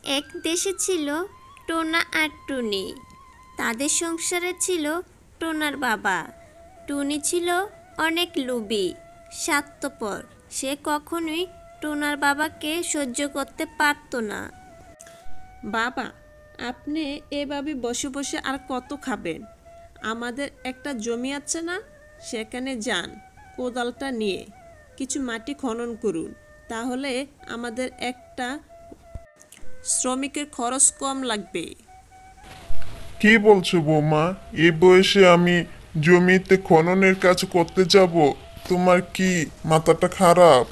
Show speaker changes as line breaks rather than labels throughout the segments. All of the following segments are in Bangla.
এক দেশে ছিল টোনা আর টুনি। তাদের সংসারে ছিল টোনার বাবা। টুনি ছিল অনেক লোভী, স্বার্থপর। সে কখনোই টোনার বাবাকে সহ্য করতে পারত না।
বাবা, আপনি এভাবে বসে বসে আর কত খাবেন? আমাদের একটা জমি আছে না, সেখানে যান, কোদালটা নিয়ে কিছু মাটি খনন করুন। তাহলে আমাদের একটা শ্রমিকের খরচ কম লাগবে।
কি বলছো বৌমা? এই বয়সে আমি জমিতে খননের কাজ করতে যাব? তোমার কি মাথাটা খারাপ?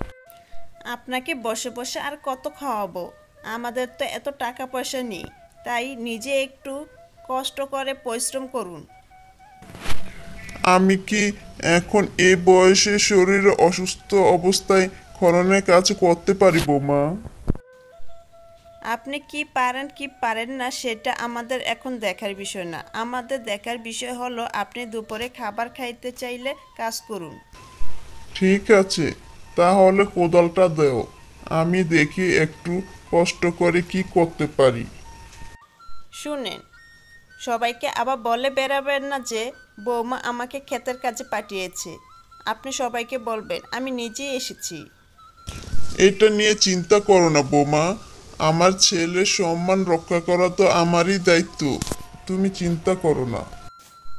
আপনাকে বসে বসে আর কত খাওয়াবো? আমাদের তো এত টাকা পয়সা নেই, তাই নিজে একটু কষ্ট করে পরিশ্রম করুন।
আমি কি এখন এই বয়সে শরীরে অসুস্থ অবস্থায় খননের কাজ করতে পারি বৌমা?
আপনি কি পারেন কি পারেন না সেটা আমাদের এখন দেখার বিষয় না। আমাদের দেখার বিষয় হলো আপনি দুপুরে খাবার খাইতে চাইলে কাজ করুন।
ঠিক আছে, তাহলে কোদালটা দাও, আমি দেখি একটু কষ্ট করে কি করতে পারি।
শুনেন, সবাইকে আবার বলে বেড়াবেন না যে বৌমা আমাকে ক্ষেতের কাজে পাঠিয়েছে। আপনি সবাইকে বলবেন আমি নিজেই এসেছি।
এটা নিয়ে চিন্তা করো না বৌমা, আমার ছেলের সম্মান রক্ষা করা তো আমারই দায়িত্ব। তুমি চিন্তা করো না।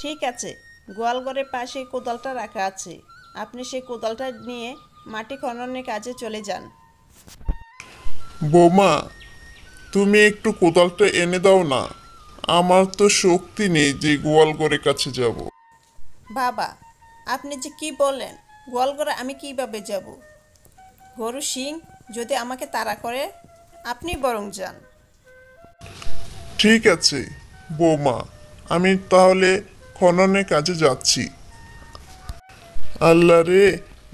ঠিক আছে, গোয়ালঘরের পাশে কোদালটা রাখা আছে। আপনি সেই কোদালটা নিয়ে মাটি খননের কাজে চলে যান।
বৌমা, তুমি একটু কোদালটা এনে দাও না, আমার তো শক্তি নেই যে গোয়ালঘরের কাছে যাব।
বাবা, আপনি যে কি বলেন? গোয়ালঘরে আমি কিভাবে যাব? গরু সিং যদি আমাকে তাড়া করে, আপনি বরং যান।
ঠিক আছে বৌমা, আমি তাহলে খননের কাজে যাচ্ছি। আল্লাহ রে,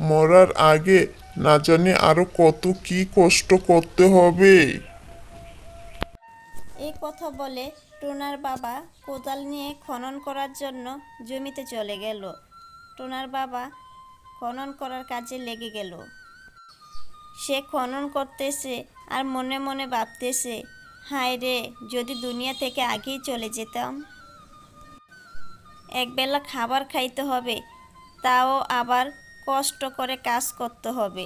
মরার আগে না জানি আরো কত কি কষ্ট করতে হবে।
এই কথা বলে টোনার বাবা কোদাল নিয়ে খনন করার জন্য জমিতে চলে গেল। টোনার বাবা খনন করার কাজে লেগে গেল। সে খনন করতেছে আর মনে মনে ভাবতেছে, হায় রে, যদি দুনিয়া থেকে আগেই চলে যেতাম। একবেলা খাবার খাইতে হবে, তাও আবার কষ্ট করে কাজ করতে হবে।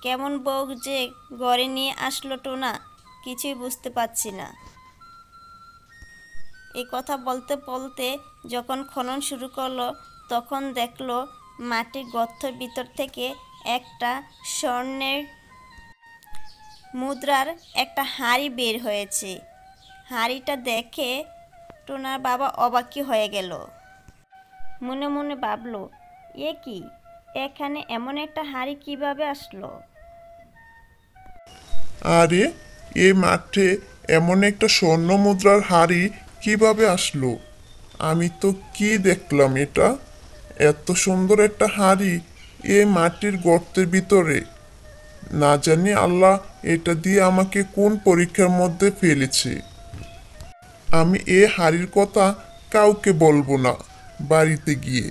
কেমন বউ যে ঘরে নিয়ে আসলো টোনা, কিছুই বুঝতে পারছি না। এই কথা বলতে বলতে যখন খনন শুরু করলো, তখন দেখলো মাটির গর্তের ভিতর থেকে একটা স্বর্ণের মুদ্রার একটা হাঁড়ি বের হয়েছে। হাঁড়িটা দেখে টোনার বাবা অবাকই হয়ে গেল। মনে মনে ভাবলো, এ কি, এখানে এমন একটা হাঁড়ি কিভাবে আসলো?
আরে, এই মাঠে এমন একটা স্বর্ণ মুদ্রার হাড়ি কিভাবে আসলো? আমি তো কি দেখলাম এটা? এত সুন্দর একটা হাড়ি এই মাটির গর্তের ভিতরে! না জানি আল্লাহ এটা দিয়ে আমাকে কোন পরীক্ষার মধ্যে ফেলেছে। আমি এই হাড়ির কথা কাউকে বলবো না। বাড়িতে গিয়ে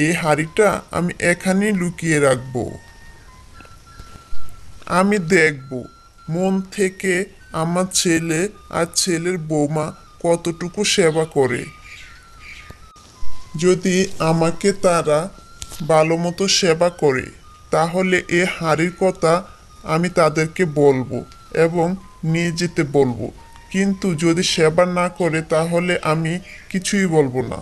এই হাড়িটা আমি এখানেই লুকিয়ে রাখবো। আমি দেখব মন থেকে আমার ছেলে আর ছেলের বৌমা কতটুকু সেবা করে। যদি আমাকে তারা ভালো মতো সেবা করে, তাহলে এ হাঁড়ির কথা আমি তাদেরকে বলবো এবং নিয়ে যেতে বলবো। কিন্তু যদি সেবা না করে, তাহলে আমি কিছুই বলবো না।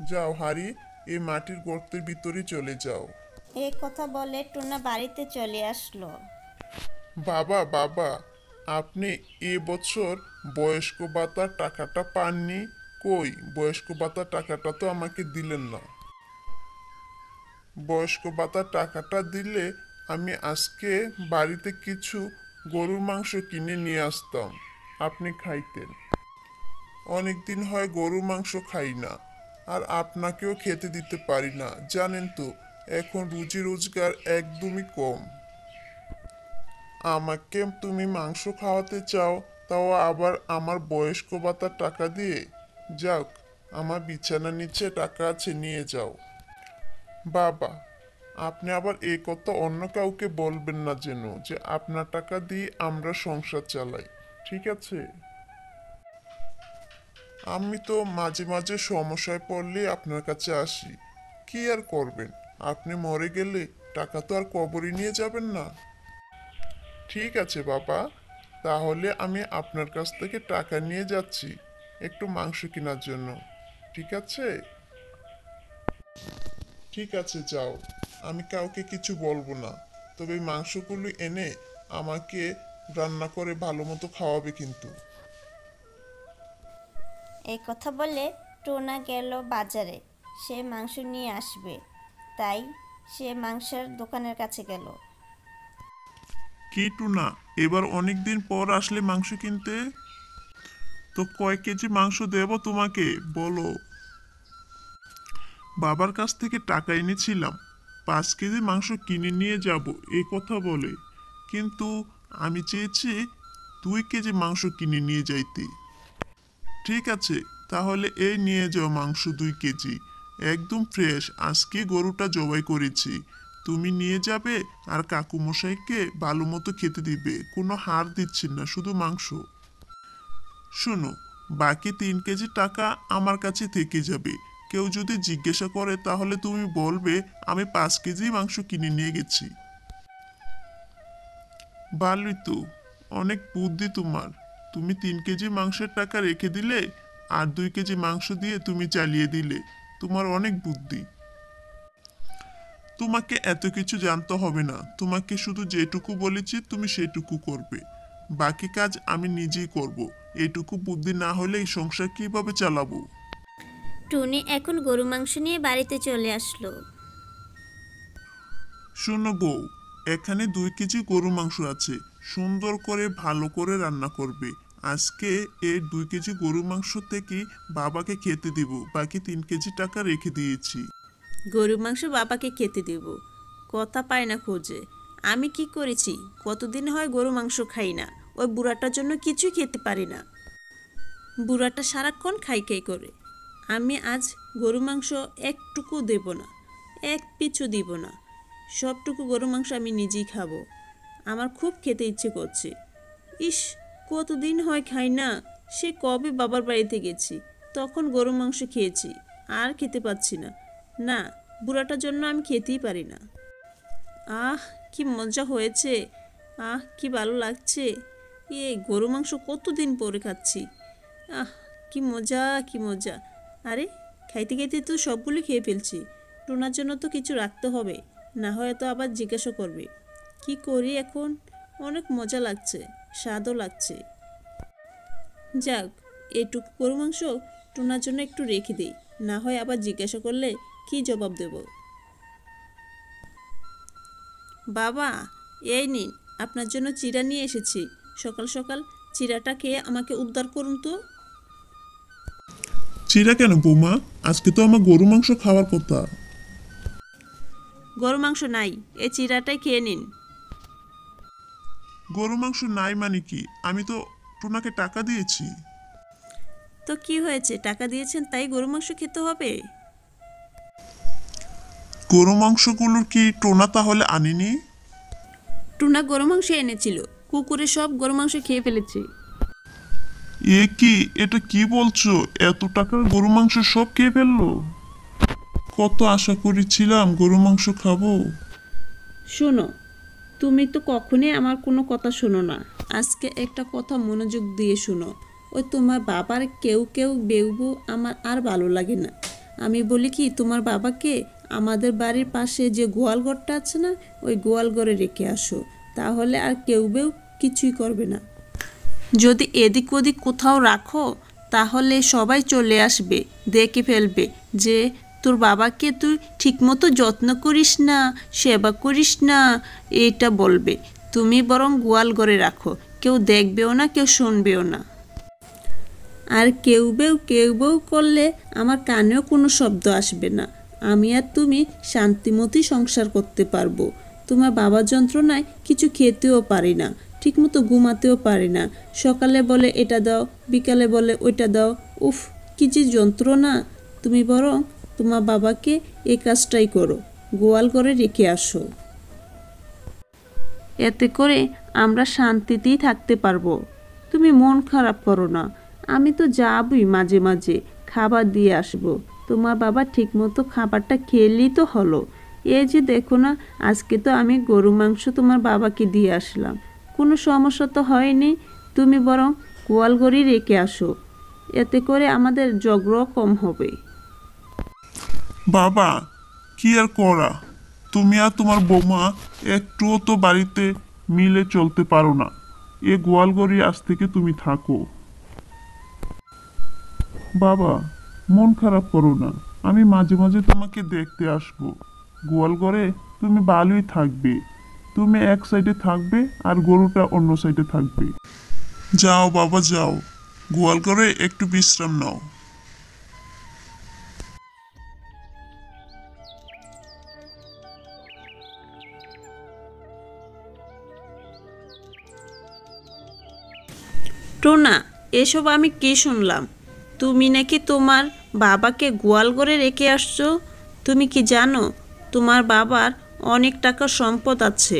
যাও হাঁড়ি, এই মাটির গর্তের ভিতরে চলে যাও।
এই কথা বলে টোনা বাড়িতে চলে আসলো।
বাবা বাবা, আপনি এবছর বয়স্ক ভাতার টাকাটা পাননি? কই, বয়স্ক ভাতার টাকাটা তো আমাকে দিলেন না। বয়স্ক ভাতার টাকাটা দিলে আমি আজকে বাড়িতে কিছু গরুর মাংস কিনে নিয়ে আসতাম, আপনি খাইতেন। অনেক দিন হয় গরুর মাংস খাই না, আর আপনাকেও খেতে দিতে পারি না। জানেন তো, এখন রুজি রোজগার একদমই কম। আমাকে তুমি মাংস খাওয়াতে চাও, তাও আবার আমার বয়স্ক ভাতার টাকা দিয়ে? যাক, আমার বিছানার নিচে টাকা আছে, নিয়ে যাও। বাবা, আপনি আবার এই কথা অন্য কাউকে বলবেন না যেন, যে আপনার টাকা দিয়ে আমরা সংসার চালাই। ঠিক আছে? আমি তো মাঝে মাঝে সমস্যায় পড়লে আপনার কাছে আসি। কি আর করবেন, আপনি মরে গেলে টাকা তো আর কবরে নিয়ে যাবেন না। ঠিক আছে বাবা, তাহলে আমি আপনার কাছ থেকে টাকা নিয়ে যাচ্ছি একটু মাংস কেনার জন্য। ঠিক আছে? ঠিক আছে, যাও। আমি কাউকে কিছু বলবো না, তবে এই মাংসগুলো এনে আমাকে রান্না করে ভালো মতো খাওয়াবে কিন্তু।
এই কথা বলে টোনা গেল বাজারে, সে মাংস নিয়ে আসবে। তাই সে মাংসের দোকানের কাছে গেল।
কি টুনা, এবার অনেক দিন পর আসলে মাংস কিনতে? তো কয় কেজি মাংস দেব তোমাকে বলো? বাবার কাছ থেকে টাকা এনেছিলাম 5 কেজি মাংস কিনে নিয়ে যাব এই কথা বলে, কিন্তু আমি চেয়েছি 2 কেজি মাংস কিনে নিয়ে যাইতে। ঠিক আছে, তাহলে এই নিয়ে যাও মাংস 2 কেজি, একদম ফ্রেশ, আজকে গরুটা জবাই করেছি। তুমি নিয়ে যাবে আর কাকু মশাইকে ভালো মতো খেতে দিবে, কোনো হাড় দিচ্ছি না, শুধু মাংস। শোনো, বাকি 3 কেজি টাকা আমার কাছে থেকে যাবে। কেউ যদি জিজ্ঞাসা করে তাহলে তুমি বলবে আমি 5 কেজি মাংস কিনে নিয়ে গেছি। ভালোই তো, অনেক বুদ্ধি তোমার। তুমি 3 কেজি মাংসের টাকা রেখে দিলে আর 2 কেজি মাংস দিয়ে তুমি চালিয়ে দিলে। তোমার অনেক বুদ্ধি। তোমাকে এত কিছু জানতে হবে না, তোমাকে শুধু যেটুকু বলেছি তুমি সেটুকু করবে। বাকি কাজ আমি নিজেই করব। এটুকু বুদ্ধি না হলে এই সংসার কিভাবে চালাবো?
টুনি এখন গরু মাংস নিয়ে বাড়িতে চলে আসলো।
শোনো বউ, এখানে 2 কেজি গরু মাংস আছে, সুন্দর করে ভালো করে রান্না করবে। আজকে এই 2 কেজি গরু মাংস থেকে বাবাকে খেতে দিব, বাকি 3 কেজি টাকা রেখে দিয়েছি।
গরু মাংস বাবাকে খেতে দেব, কথা পায় না খোঁজে। আমি কি করেছি? কতদিন হয় গরু মাংস খাই না, ওই বুড়াটার জন্য কিছুই খেতে পারি না। বুড়াটা সারাক্ষণ খাই খাই করে। আমি আজ গরু মাংস একটুকু দেব না, এক পিছু দিব না, সবটুকু গরু মাংস আমি নিজেই খাবো। আমার খুব খেতে ইচ্ছে করছে। ইস, কতদিন হয় খাই না, সে কবে বাবার বাড়িতে গেছি, তখন গরু মাংস খেয়েছি, আর খেতে পাচ্ছি না। না, বুড়াটার জন্য আমি খেতেই পারি না। আহ, কি মজা হয়েছে, আহ কি ভালো লাগছে। গরু মাংস কতদিন পরে খাচ্ছি। আহ, কি মজা, কি মজা। আরে, খাইতে খাইতে তো সবগুলো খেয়ে ফেলছি। টোনার জন্য তো কিছু রাখতে হবে, না হয় তো আবার জিজ্ঞাসা করবে। কি করি এখন? অনেক মজা লাগছে, স্বাদও লাগছে। যাক, এটুকু গরু মাংস টোনার জন্য একটু রেখে দিই, না হয় আবার জিজ্ঞাসা করলে কি জবাব দেব। বাবা, এই নিন, আপনার জন্য চিড়া নিয়ে এসেছি। সকাল সকাল চিড়াটা খেয়ে আমাকে উদ্ধার করুন তো।
চিড়া কেন বৌমা? আজকে তো আমার গরু মাংস খাওয়ার কথা।
গরু মাংস নাই, এই চিড়াটাই খেয়ে নিন।
গরু মাংস নাই মানে কি? আমি তো টোনাকে টাকা দিয়েছি।
তো কি হয়েছে, টাকা দিয়েছেন তাই গরু মাংস খেতে হবে?
গরু মাংসগুলোর কি টোনা তাহলে আনেনি?
টুনা গরু মাংস এনেছিল, কুকুরে সব গরু মাংস খেয়ে ফেলেছে।
এ কি, এটা কি বলছো? এত টাকার গরু মাংস সব খেয়ে ফেললো? কত আশা করেছিলাম গরু মাংস খাবো।
শোনো, তুমি তো কখনোই আমার কোনো কথা শোনো না। আজকে একটা কথা মনোযোগ দিয়ে শোনো। ওই তোমার বাবার কেউ কেউ বেউবু আমার আর ভালো লাগে না। আমি বলি কি, তোমার বাবাকে আমাদের বাড়ির পাশে যে গোয়ালঘরটা আছে না, ওই গোয়ালঘরে রেখে আসো, তাহলে আর কেউ বেউ কিছুই করবে না। যদি এদিক ওদিক কোথাও রাখো, তাহলে সবাই চলে আসবে, দেখে ফেলবে যে তোর বাবাকে তুই ঠিকমতো যত্ন করিস না, সেবা করিস না, এটা বলবে। তুমি বরং গোয়াল ঘরে রাখো, কেউ দেখবেও না, কেউ শুনবেও না। আর কেউ বেউ করলে আমার কানেও কোনো শব্দ আসবে না। আমি আর তুমি শান্তিমতো সংসার করতে পারবো। তোমার বাবার যন্ত্রণায় কিছু খেতেও পারি না, ঠিকমতো ঘুমাতেও পারি না। সকালে বলে এটা দাও, বিকালে বলে ওইটা দাও। উফ, কি যে যন্ত্রণা। তুমি বরং তোমার বাবাকে এই কাজটাই করো, গোয়াল ঘরে রেখে আসো। এতে করে আমরা শান্তিতেই থাকতে পারবো। তুমি মন খারাপ করো না, আমি তো যাবই মাঝে মাঝে খাবার দিয়ে আসবো। তোমার বাবা ঠিকমতো খাবারটা খেলেই তো হলো। এই যে দেখো না, আজকে তো আমি গরু মাংস তোমার বাবাকে দিয়ে আসলাম, কোনো সমস্যা তো হয়নি। তুমি বরং গোয়ালঘরেই রেখে আসো, এতে করে আমাদের ঝগড়াও কম হবে।
বাবা, কি আর করা, তুমি আর তোমার বৌমা একটুও তো বাড়িতে মিলে চলতে পারো না। এ গোয়ালঘরে আজ থেকে তুমি থাকো। বাবা, মন খারাপ করো না, আমি মাঝে মাঝে তোমাকে দেখতে আসবো। গোয়ালঘরে তুমি ভালোই থাকবে, তুমি এক সাইডে থাকবে আর গরুটা অন্য সাইডে থাকবে। যাও বাবা যাও, গোয়ালঘরে একটু বিশ্রাম নাও।
টোনা, এসব আমি কি শুনলাম? তুমি নাকি তোমার বাবাকে গোয়ালঘরে রেখে আসছো। তুমি কি জানো তোমার বাবার অনেক টাকা সম্পদ আছে?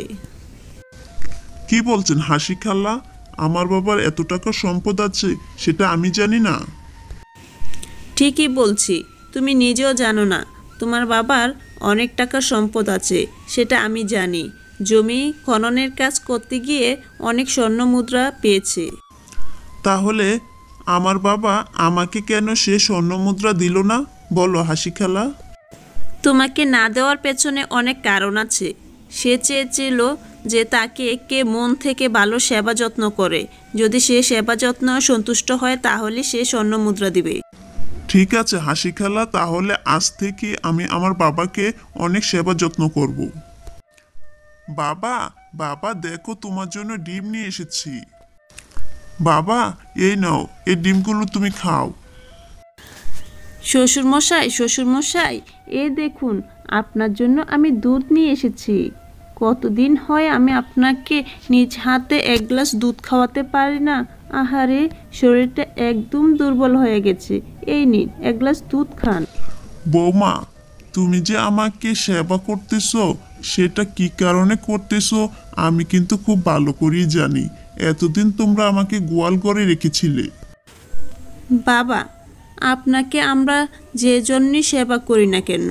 কি বলছেন হাসি খালা? আমার বাবার এত টাকা সম্পদ আছে সেটা আমি জানি না।
ঠিকই বলছি, তুমি নিজেও জানো না তোমার বাবার অনেক টাকা সম্পদ আছে, সেটা আমি জানি। জমি খননের কাজ করতে গিয়ে অনেক স্বর্ণ মুদ্রা পেয়েছে।
তাহলে আমার বাবা আমাকে কেন সে স্বর্ণ মুদ্রা দিল না বলো হাসি খালা?
তোমাকে না দেওয়ার পেছনে অনেক কারণ আছে। সে চেয়েছিল যে তাকে কে মন থেকে ভালো সেবা যত্ন করে, যদি সে সেবা যত্ন সন্তুষ্ট হয় তাহলে সে স্বর্ণ মুদ্রা দিবে।
ঠিক আছে হাসি খালা, তাহলে আজ থেকে আমি আমার বাবাকে অনেক সেবা যত্ন করব। বাবা, বাবা দেখো তোমার জন্য ডিম নিয়ে এসেছি। বাবা, এই নাও, এই ডিমগুলো তুমি খাও।
শ্বশুরমশাই, শ্বশুরমশাই, এ দেখুন আপনার জন্য আমি দুধ নিয়ে এসেছি। কতদিন হয় আমি আপনাকে নিজ হাতে এক গ্লাস দুধ খাওয়াতে পারি না। আহারে, শরীরটা একদম দুর্বল হয়ে গেছে। এই নিন, এক গ্লাস দুধ খান।
বৌমা, তুমি যে আমাকে সেবা করতেছো সেটা কি কারণে করতেছো আমি কিন্তু খুব ভালো করেই জানি। এতদিন তোমরা আমাকে গোয়াল ঘরে রেখেছিলে।
বাবা, আপনাকে আমরা যে জন্যই সেবা করি না কেন,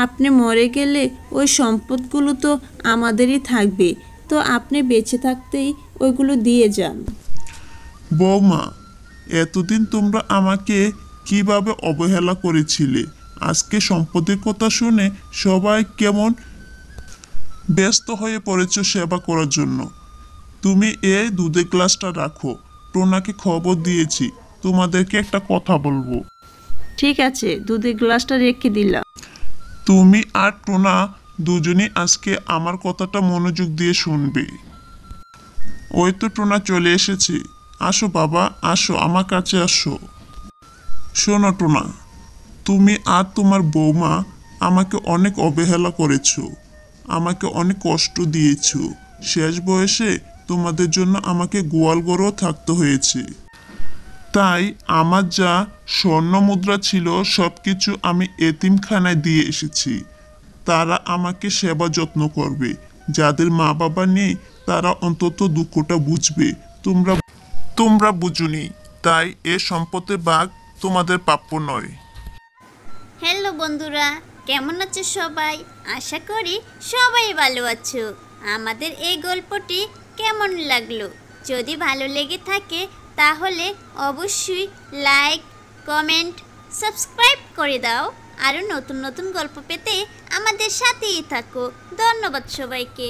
আপনি মরে গেলে ওই সম্পদগুলো তো আমাদেরই থাকবে, তো আপনি বেঁচে থাকতেই ওইগুলো দিয়ে যান।
বৌমা, এতদিন তোমরা আমাকে কিভাবে অবহেলা করেছিলে, আজকে সম্পদের কথা শুনে সবাই কেমন ব্যস্ত হয়ে পড়েছ সেবা করার জন্য। তুমি এই দুধের গ্লাসটা রাখো, টোনাকে খবর দিয়েছি, তোমাদেরকে একটা কথা বলবো।
ঠিক আছে, দুধের গ্লাসটা রেখে দিলাম।
তুমি আর টোনা দুজনই আজকে আমার কথাটা মনোযোগ দিয়ে শুনবে। ওই তো টোনা চলে এসেছে। আসো বাবা, আসো আমার কাছে আসো। শোনো টোনা, তুমি আর তোমার বৌমা আমাকে অনেক অবহেলা করেছো, আমাকে অনেক কষ্ট দিয়েছো। শেষ বয়সে তোমাদের জন্য আমাকে গোয়ালঘরেও থাকতে হয়েছে। তাই আমার যা স্বর্ণ মুদ্রা ছিল সব কিছু আমি এতিমখানায় দিয়ে এসেছি। তারা আমাকে সেবা যত্ন করবে। যাদের মা বাবা নেই তারা অন্তত দুঃখটা বুঝবে। তোমরা বুঝুনি, তাই এ সম্পদের ভাগ তোমাদের প্রাপ্য নয়।
হ্যালো বন্ধুরা, কেমন আছো সবাই? আশা করি সবাই ভালো আছো। আমাদের এই গল্পটি কেমন লাগলো? যদি ভালো লেগে থাকে তাহলে অবশ্যই লাইক, কমেন্ট, সাবস্ক্রাইব করে দাও। আরও নতুন নতুন গল্প পেতে আমাদের সাথেই থাকো। ধন্যবাদ সবাইকে।